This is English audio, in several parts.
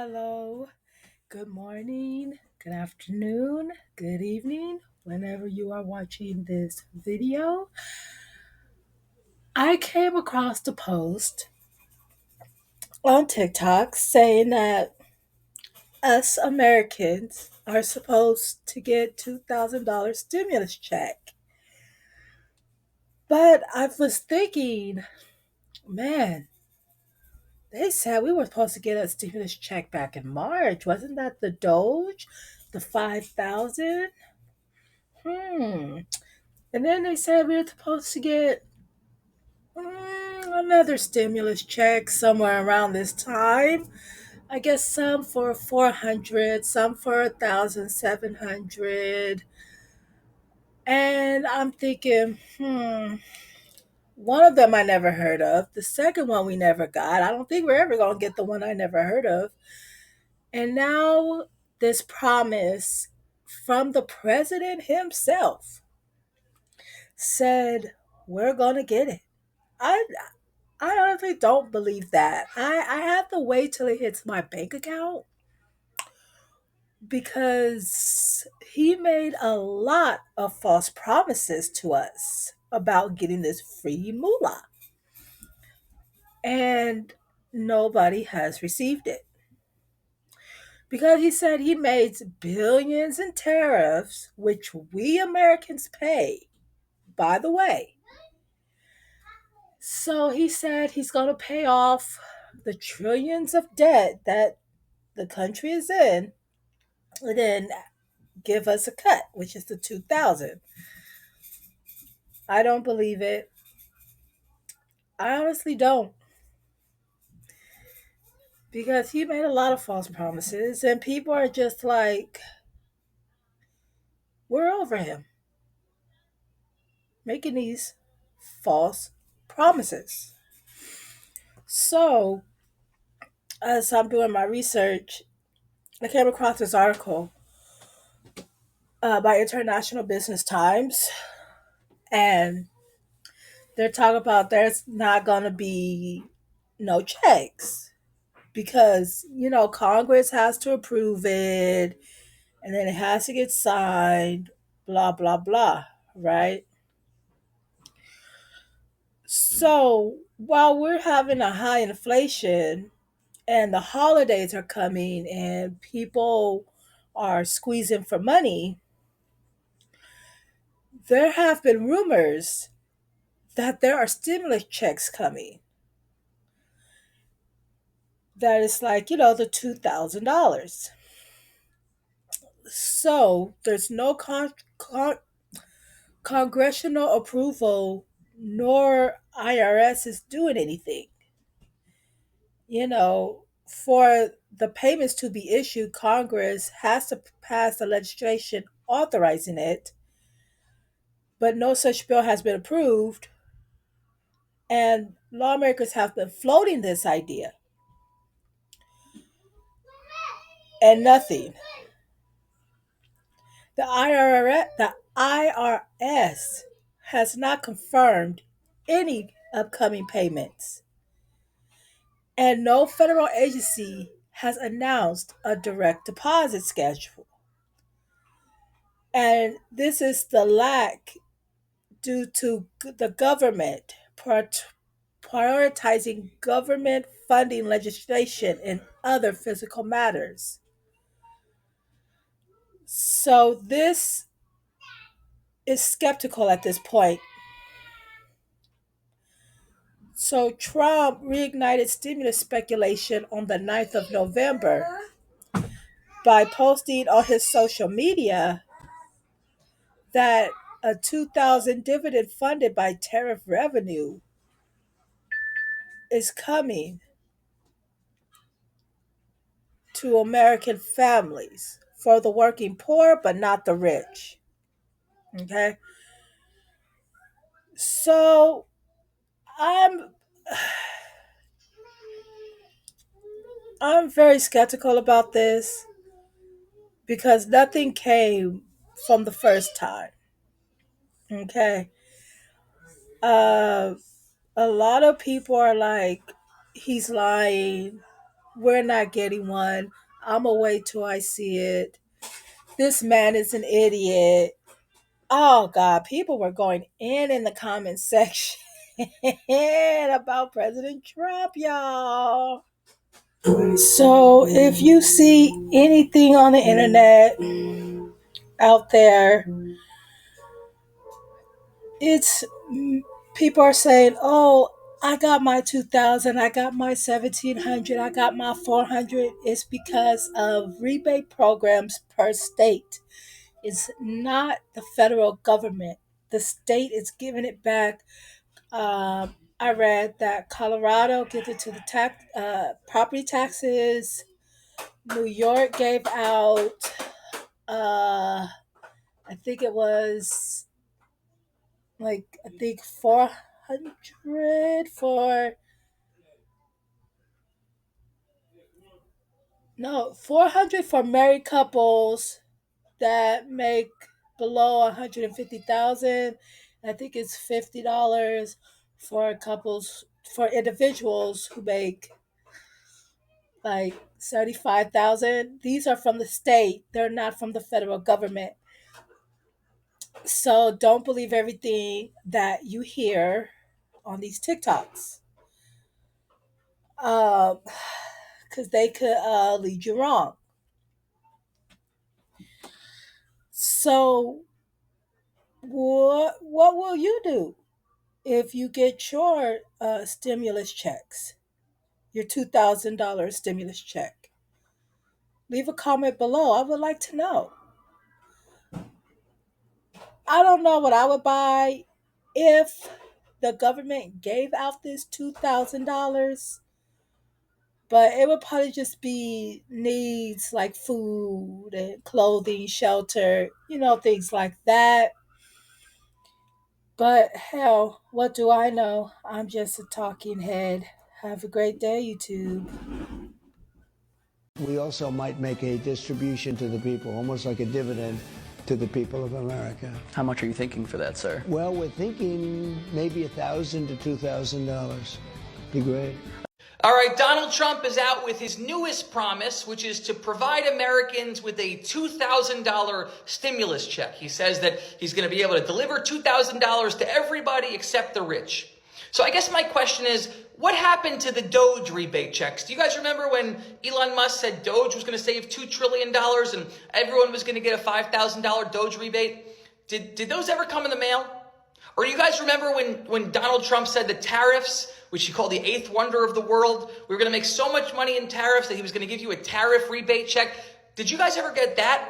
Hello, good morning, good afternoon, good evening, whenever you are watching this video. I came across the post on TikTok saying that us Americans are supposed to get $2,000 stimulus check. But I was thinking, man, they said we were supposed to get a stimulus check back in March. Wasn't that the Doge? The 5,000? Hmm. And then they said we were supposed to get another stimulus check somewhere around this time. I guess some for 400, some for 1,700. And I'm thinking, one of them I never heard of. The second one we never got. I don't think we're ever going to get the one I never heard of. And now this promise from the president himself said, we're going to get it. I I honestly don't believe that. I have to wait till it hits my bank account because he made a lot of false promises to us about getting this free moolah. And nobody has received it. Because he said he made billions in tariffs, which we Americans pay, by the way. So he said he's going to pay off the trillions of debt that the country is in and then give us a cut, which is the 2,000. I don't believe it. I honestly don't. Because he made a lot of false promises and people are just like, we're over him making these false promises. So, as I'm doing my research, I came across this article by International Business Times, and they're talking about there's not going to be no checks because Congress has to approve it and then it has to get signed, blah blah blah, right? So while we're having a high inflation and the holidays are coming and people are squeezing for money, there have been rumors that there are stimulus checks coming that is like the $2,000. So there's no congressional approval, nor IRS is doing anything. For the payments to be issued, Congress has to pass the legislation authorizing it, but no such bill has been approved. And lawmakers have been floating this idea, and nothing. The IRS has not confirmed any upcoming payments, and no federal agency has announced a direct deposit schedule. And this is the lack due to the government prioritizing government funding legislation and other physical matters. So this is skeptical at this point. So Trump reignited stimulus speculation on the 9th of November by posting on his social media that a 2,000 dividend funded by tariff revenue is coming to American families for the working poor, but not the rich. Okay. So I'm I'm very skeptical about this because nothing came from the first time. Okay. Uh, a lot of people are like, he's lying. We're not getting one. I'm gonna wait till I see it. This man is an idiot. Oh God, people were going in the comment section about President Trump, y'all. So if you see anything on the internet out there, it's people are saying, "Oh, I got my 2000, I got my 1700, I got my 400." It's because of rebate programs per state. It's not the federal government. The state is giving it back. I read that Colorado gives it to the property taxes. New York gave out, I think it was I think 400 for, no, 400 for married couples that make below 150,000. I think it's $50 for couples, for individuals who make like 75,000. These are from the state. They're not from the federal government. So don't believe everything that you hear on these TikToks. Because they could lead you wrong. So what will you do if you get your stimulus checks, your $2,000 stimulus check? Leave a comment below. I would like to know. I don't know what I would buy if the government gave out this $2,000, but it would probably just be needs like food and clothing, shelter, things like that. But hell, what do I know? I'm just a talking head. Have a great day, YouTube. We also might make a distribution to the people, almost like a dividend to the people of America. How much are you thinking for that, sir? Well, we're thinking maybe $1,000 to $2,000. Be great. All right, Donald Trump is out with his newest promise, which is to provide Americans with a $2,000 stimulus check. He says that he's going to be able to deliver $2,000 to everybody except the rich. So I guess my question is, what happened to the Doge rebate checks? Do you guys remember when Elon Musk said Doge was going to save $2 trillion and everyone was going to get a $5,000 Doge rebate? Did those ever come in the mail? Or do you guys remember when Donald Trump said the tariffs, which he called the eighth wonder of the world, we were going to make so much money in tariffs that he was going to give you a tariff rebate check? Did you guys ever get that?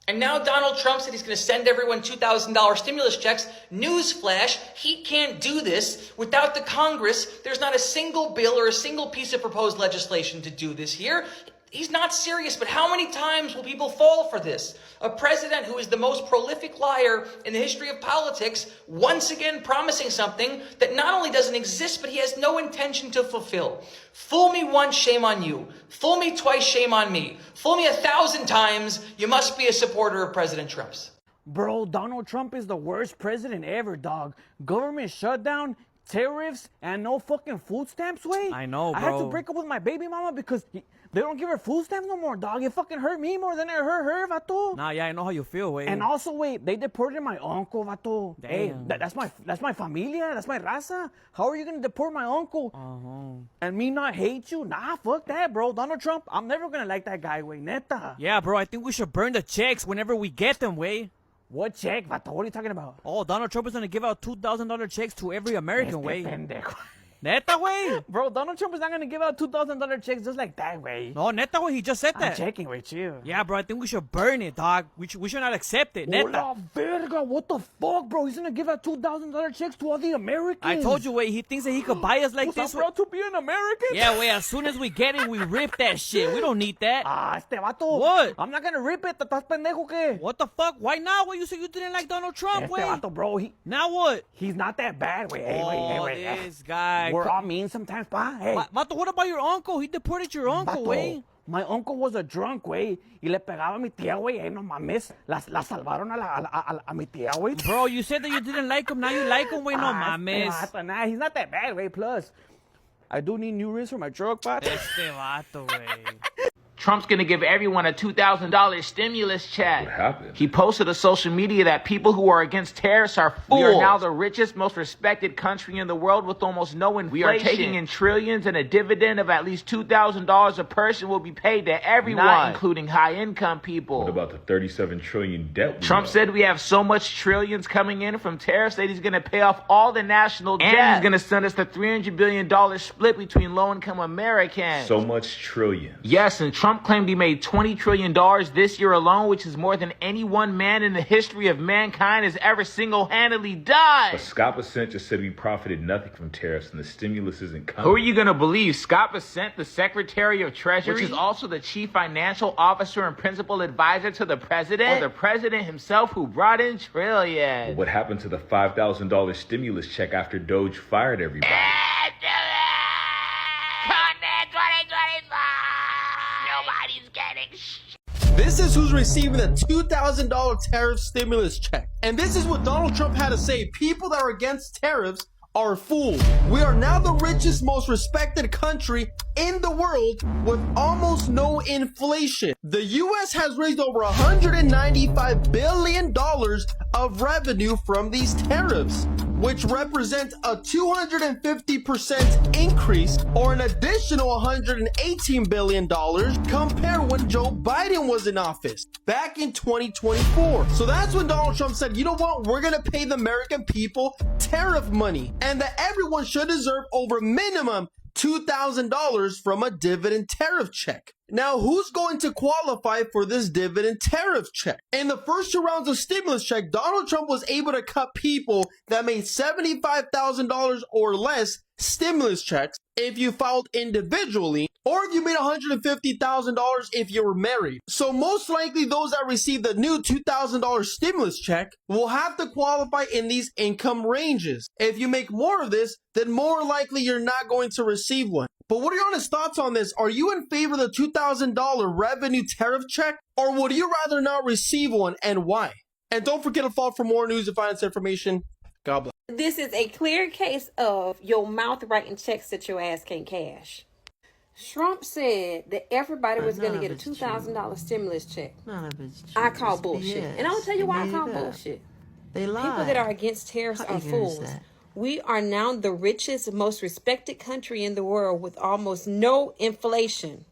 And now Donald Trump said he's going to send everyone $2,000 stimulus checks. Newsflash, he can't do this without the Congress. There's not a single bill or a single piece of proposed legislation to do this here. He's not serious, but how many times will people fall for this? A president who is the most prolific liar in the history of politics, once again promising something that not only doesn't exist, but he has no intention to fulfill. Fool me once, shame on you. Fool me twice, shame on me. Fool me 1,000 times, you must be a supporter of President Trump's. Bro, Donald Trump is the worst president ever, dog. Government shutdown, tariffs, and no fucking food stamps, way. I know, bro. I had to break up with my baby mama because they don't give her food stamps no more, dog. It fucking hurt me more than it hurt her, vato. Nah, yeah, I know how you feel, way. And also, wait, they deported my uncle, vato. Damn. Hey, that's my familia, that's my raza. How are you gonna deport my uncle? And me not hate you? Nah, fuck that, bro. Donald Trump, I'm never gonna like that guy, way, neta. Yeah, bro, I think we should burn the checks whenever we get them, way. What check, vato? What are you talking about? Oh, Donald Trump is gonna give out $2,000 checks to every American, way. Pendejo. Neta, way. Bro, Donald Trump is not gonna give out $2,000 checks just like that, way. No, neta, way, he just said I'm that. checking, way, chill. Yeah, bro, I think we should burn it, dog. We should not accept it, neta. Hola, verga, what the fuck, bro? He's gonna give out $2,000 checks to all the Americans. I told you, way, he thinks that he could buy us like Was this. I proud to be an American? Yeah, way, as soon as we get it, we rip that shit. We don't need that. Este vato. What? I'm not gonna rip it. ¿Estás pendejo qué? What the fuck? Why not? Way, you said you didn't like Donald Trump, Este way. vato, bro, Now what? he's not that bad, way. Hey, Oh, wait. this guy. We're all mean sometimes, pa. Hey. Vato, what about your uncle? He deported your uncle, Vato, way. my uncle was a drunk, güey. Y le pegaba a mi tía, güey. Hey, no mames. La salvaron a mi tía, güey. Bro, you said that you didn't like him. Now you like him, way. No Este mames. vato, nah, he's not that bad, güey. Plus, I do need new rims for my truck, but Este vato, güey. Trump's gonna give everyone a $2,000 stimulus check. What happened? He posted to social media that people who are against tariffs are fools. We are now the richest, most respected country in the world with almost no inflation. We are taking in trillions, and a dividend of at least $2,000 a person will be paid to everyone, not including high-income people. What about the 37 trillion debt? Trump said we have so much trillions coming in from tariffs that he's gonna pay off all the national debt. And he's gonna send us the $300 billion split between low-income Americans. So much trillions. Yes, and Trump claimed he made $20 trillion this year alone, which is more than any one man in the history of mankind has ever single-handedly done. But Scott Bessent just said we profited nothing from tariffs and the stimulus isn't coming. Who are you going to believe? Scott Bessent, the Secretary of Treasury, which is also the Chief Financial Officer and Principal Advisor to the President, or the President himself who brought in trillions? What happened to the $5,000 stimulus check after Doge fired everybody? Nobody's getting This is who's receiving the $2,000 tariff stimulus check. And this is what Donald Trump had to say. People that are against tariffs are fools. We are now the richest, most respected country in the world with almost no inflation. The US has raised over $195 billion of revenue from these tariffs, which represents a 250% increase, or an additional $118 billion compared when Joe Biden was in office back in 2024. So that's when Donald Trump said, you know what, we're gonna pay the American people tariff money, and that everyone should deserve over minimum $2,000 from a dividend tariff check. Now, who's going to qualify for this dividend tariff check? In the first two rounds of stimulus check, Donald Trump was able to cut people that made $75,000 or less stimulus checks if you filed individually, or if you made $150,000 if you were married. So most likely those that receive the new $2,000 stimulus check will have to qualify in these income ranges. If you make more of this, then more likely you're not going to receive one. But what are your honest thoughts on this? Are you in favor of the $2,000 revenue tariff check, or would you rather not receive one, and why? And don't forget to follow for more news and finance information. God bless. This is a clear case of your mouth writing checks that your ass can't cash. Trump said that everybody was going to get a $2,000 stimulus check. None of it's true. I call It's bullshit. BS. And I'm going to tell you why I They call made it up. bullshit. They lie. People that are against tariffs How are ignorant is fools. that? We are now the richest, most respected country in the world with almost no inflation.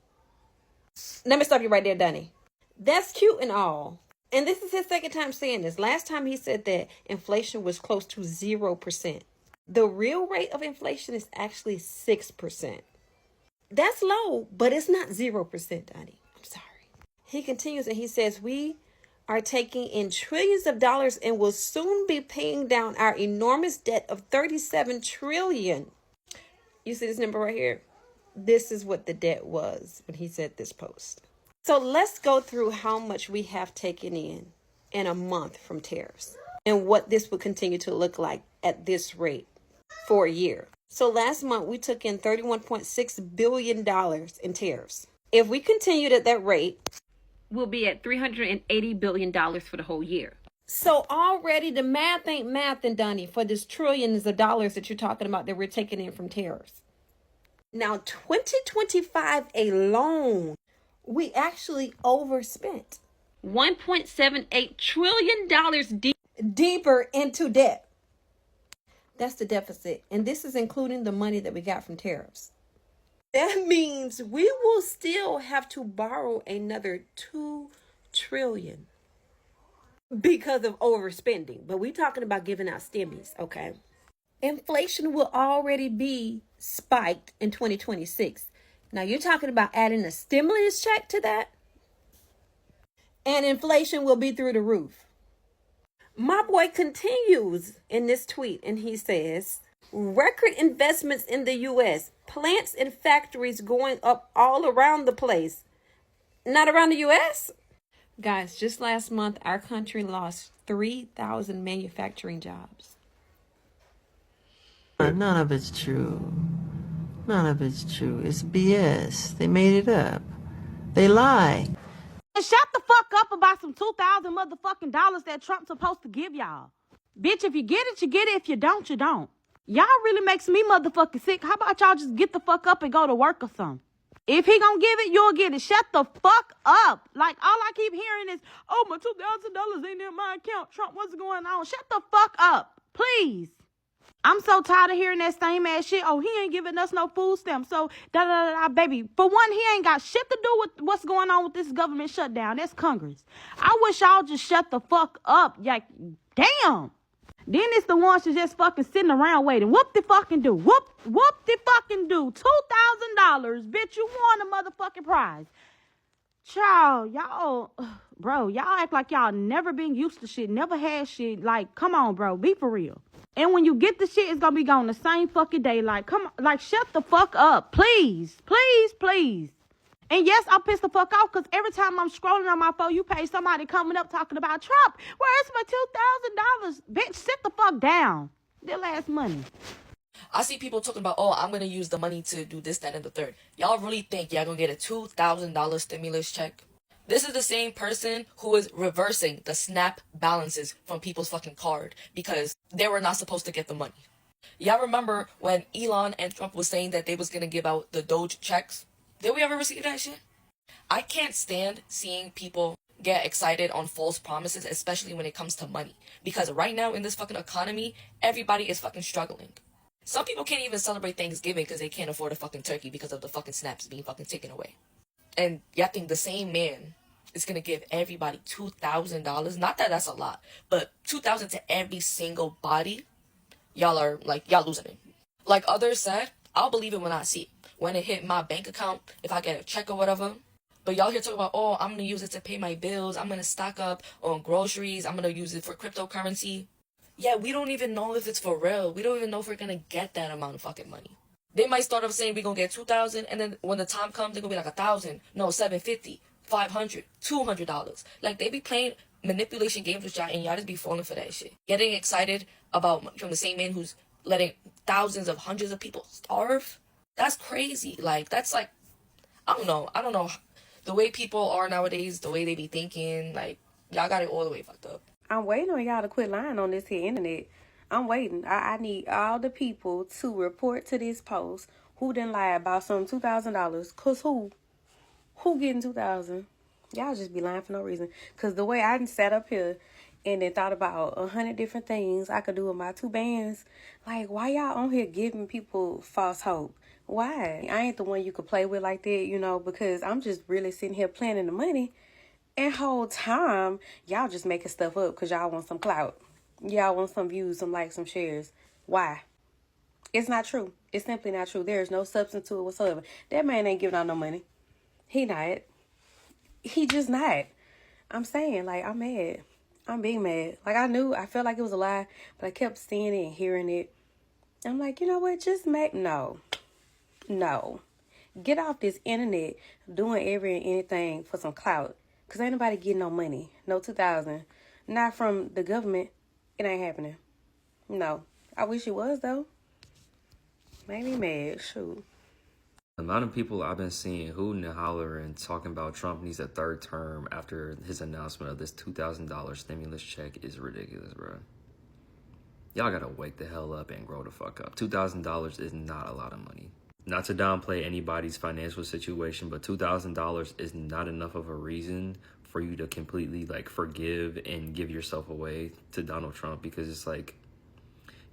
Let me stop you right there, Dunny. That's cute and all. And this is his second time saying this. Last time he said that inflation was close to 0%. The real rate of inflation is actually 6%. That's low, but it's not 0%, Donnie. I'm sorry. He continues and he says, we are taking in trillions of dollars and will soon be paying down our enormous debt of $37 trillion. You see this number right here? This is what the debt was when he said this post. So let's go through how much we have taken in a month from tariffs and what this will continue to look like at this rate for a year. So last month we took in $31.6 billion in tariffs. If we continued at that rate, we'll be at $380 billion for the whole year. So already the math ain't mathing, Donnie, for this trillions of dollars that you're talking about that we're taking in from tariffs. Now, 2025 alone, we actually overspent $1.78 trillion deeper into debt. That's the deficit. And this is including the money that we got from tariffs. That means we will still have to borrow another $2 trillion because of overspending. But we're talking about giving out stimmies, okay? Inflation will already be spiked in 2026. Now you're talking about adding a stimulus check to that? And inflation will be through the roof. My boy continues in this tweet and he says, record investments in the U.S., plants and factories going up all around the place. Not around the U.S.? Guys, just last month, our country lost 3,000 manufacturing jobs. None of it's true. None of it's true. It's BS. They made it up. They lie. Shut the fuck up about some $2,000 motherfucking dollars that Trump's supposed to give y'all. Bitch, if you get it, you get it. If you don't, you don't. Y'all really makes me motherfucking sick. How about y'all just get the fuck up and go to work or something? If he gonna give it, you'll get it. Shut the fuck up. Like, all I keep hearing is, oh, my $2,000 ain't in my account. Trump, what's going on? Shut the fuck up, please. I'm so tired of hearing that same ass shit. Oh, he ain't giving us no food stamps. So, da-da-da-da, baby. For one, he ain't got shit to do with what's going on with this government shutdown. That's Congress. I wish y'all just shut the fuck up. Like, damn. Then it's the ones that's just fucking sitting around waiting. Whoop the fucking do. Whoop the fucking do. $2,000. Bitch, you won a motherfucking prize. Child, y'all, bro, y'all act like y'all never been used to shit, never had shit. Like, come on, bro, be for real. And when you get the shit, it's gonna be gone the same fucking day. Like, come on, like, shut the fuck up. Please, please, please. And yes, I'm pissed the fuck off because every time I'm scrolling on my phone, you pay somebody coming up talking about Trump. Where's my $2,000? Bitch, sit the fuck down. Their last money. I see people talking about, oh, I'm going to use the money to do this, that, and the third. Y'all really think y'all going to get a $2,000 stimulus check? This is the same person who is reversing the SNAP balances from people's fucking card because they were not supposed to get the money. Y'all remember when Elon and Trump was saying that they was going to give out the Doge checks? Did we ever receive that shit? I can't stand seeing people get excited on false promises, especially when it comes to money. Because right now in this fucking economy, everybody is fucking struggling. Some people can't even celebrate Thanksgiving because they can't afford a fucking turkey because of the fucking snaps being fucking taken away. And y'all think the same man is gonna give everybody $2,000? Not that that's a lot, but $2,000 to every single body? Y'all are, like, y'all losing it. Like others said, I'll believe it when I see it. When it hit my bank account, if I get a check or whatever. But y'all here talking about, oh, I'm going to use it to pay my bills. I'm going to stock up on groceries. I'm going to use it for cryptocurrency. Yeah, we don't even know if it's for real. We don't even know if we're going to get that amount of fucking money. They might start off saying we're going to get $2,000, and then when the time comes, they're going to be like $1,000. No, $750, $500, $200. Like, they be playing manipulation games with y'all, and y'all just be falling for that shit. Getting excited about from the same man who's letting thousands of hundreds of people starve. That's crazy. Like, that's like, I don't know. The way people are nowadays, the way they be thinking, like, y'all got it all the way fucked up. I'm waiting on y'all to quit lying on this here internet. I'm waiting. I need all the people to report to this post who didn't lie about some $2,000. Cause who getting $2,000? Y'all just be lying for no reason. Cause the way I done sat up here and then thought about 100 different things I could do with my 2 bands. Like, why y'all on here giving people false hope? Why? I ain't the one you could play with like that, you know, because I'm just really sitting here planning the money. And whole time, y'all just making stuff up because y'all want some clout. Y'all want some views, some likes, some shares. Why? It's not true. It's simply not true. There is no substance to it whatsoever. That man ain't giving out no money. He not. He just not. I'm saying, like, I'm mad. I'm being mad. Like, I felt like it was a lie, but I kept seeing it and hearing it. I'm like, you know what? Just no. Get off this internet doing every and anything for some clout. Because ain't nobody getting no money. No $2,000. Not from the government. It ain't happening. No. I wish it was, though. Made me mad. Shoot. The amount of people I've been seeing hooting and hollering talking about Trump needs a 3rd term after his announcement of this $2,000 stimulus check is ridiculous, bro. Y'all gotta wake the hell up and grow the fuck up. $2,000 is not a lot of money. Not to downplay anybody's financial situation, but $2,000 is not enough of a reason for you to completely, like, forgive and give yourself away to Donald Trump, because it's like,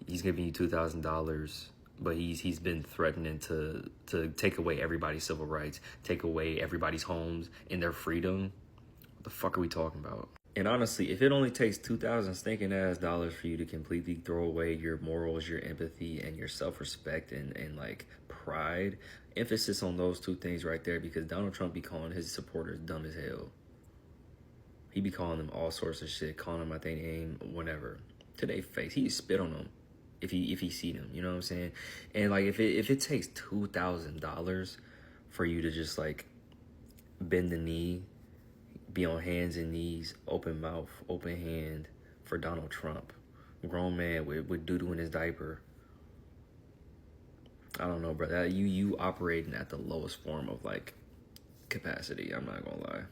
he's giving you $2,000, but he's been threatening to take away everybody's civil rights, take away everybody's homes and their freedom. What the fuck are we talking about? And honestly, if it only takes 2,000 stinking ass dollars for you to completely throw away your morals, your empathy, and your self-respect and like pride, emphasis on those 2 things right there, because Donald Trump be calling his supporters dumb as hell. He be calling them all sorts of shit, calling them out their name, whatever. To their face. He spit on them if he see them, you know what I'm saying? And like, if it takes $2,000 for you to just like bend the knee, be on hands and knees, open mouth, open hand for Donald Trump, a grown man with doo-doo in his diaper. I don't know, bro. That you operating at the lowest form of like capacity. I'm not gonna lie.